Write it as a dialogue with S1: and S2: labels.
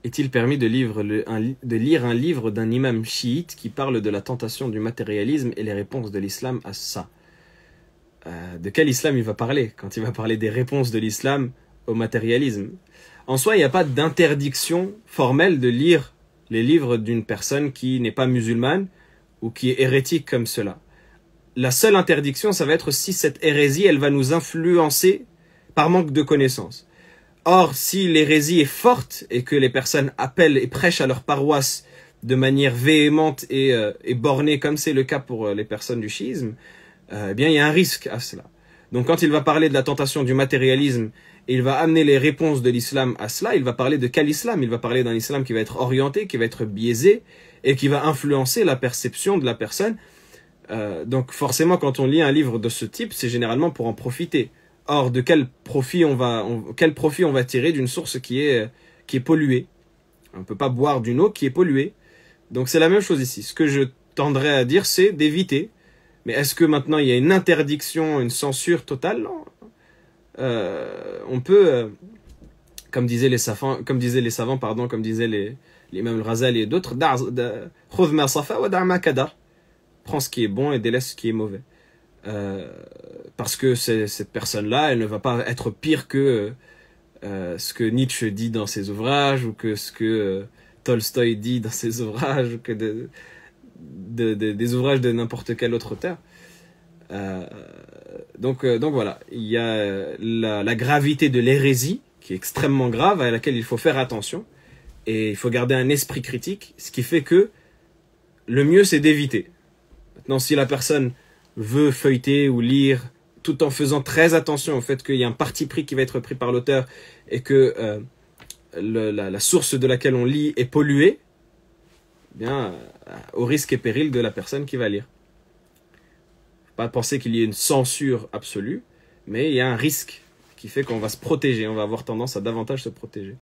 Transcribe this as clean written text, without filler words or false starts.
S1: Est-il permis de lire un livre d'un imam chiite qui parle de la tentation du matérialisme et les réponses de l'islam à ça? De quel islam il va parler quand il va parler des réponses de l'islam au matérialisme? En soi, il n'y a pas d'interdiction formelle de lire les livres d'une personne qui n'est pas musulmane ou qui est hérétique comme cela. La seule interdiction, ça va être si cette hérésie, elle va nous influencer par manque de connaissances. Or, si l'hérésie est forte et que les personnes appellent et prêchent à leur paroisse de manière véhémente et bornée, comme c'est le cas pour les personnes du chiisme, eh bien, il y a un risque à cela. Donc, quand il va parler de la tentation du matérialisme, et il va amener les réponses de l'islam à cela, il va parler de quel islam? Il va parler d'un islam qui va être orienté, qui va être biaisé, et qui va influencer la perception de la personne. Donc, forcément, quand on lit un livre de ce type, c'est généralement pour en profiter. Or, de quel profit on va tirer d'une source qui est polluée? On ne peut pas boire d'une eau qui est polluée. Donc c'est la même chose ici. Ce que je tendrais à dire, c'est d'éviter. Mais est-ce que maintenant il y a une interdiction, une censure totale? Non. On peut, comme disaient les savants, comme disaient l'imam al-Ghazali et d'autres, prends ce qui est bon et délaisse ce qui est mauvais. Parce que cette personne-là, elle ne va pas être pire que ce que Nietzsche dit dans ses ouvrages, ou que ce que Tolstoï dit dans ses ouvrages, ou que des ouvrages de n'importe quel autre auteur. Donc voilà, il y a la gravité de l'hérésie, qui est extrêmement grave, à laquelle il faut faire attention, et il faut garder un esprit critique, ce qui fait que le mieux c'est d'éviter. Maintenant, si la personne veut feuilleter ou lire, tout en faisant très attention au fait qu'il y a un parti pris qui va être pris par l'auteur et que la source de laquelle on lit est polluée, bien, au risque et péril de la personne qui va lire. Pas penser qu'il y ait une censure absolue, mais il y a un risque qui fait qu'on va se protéger, on va avoir tendance à davantage se protéger.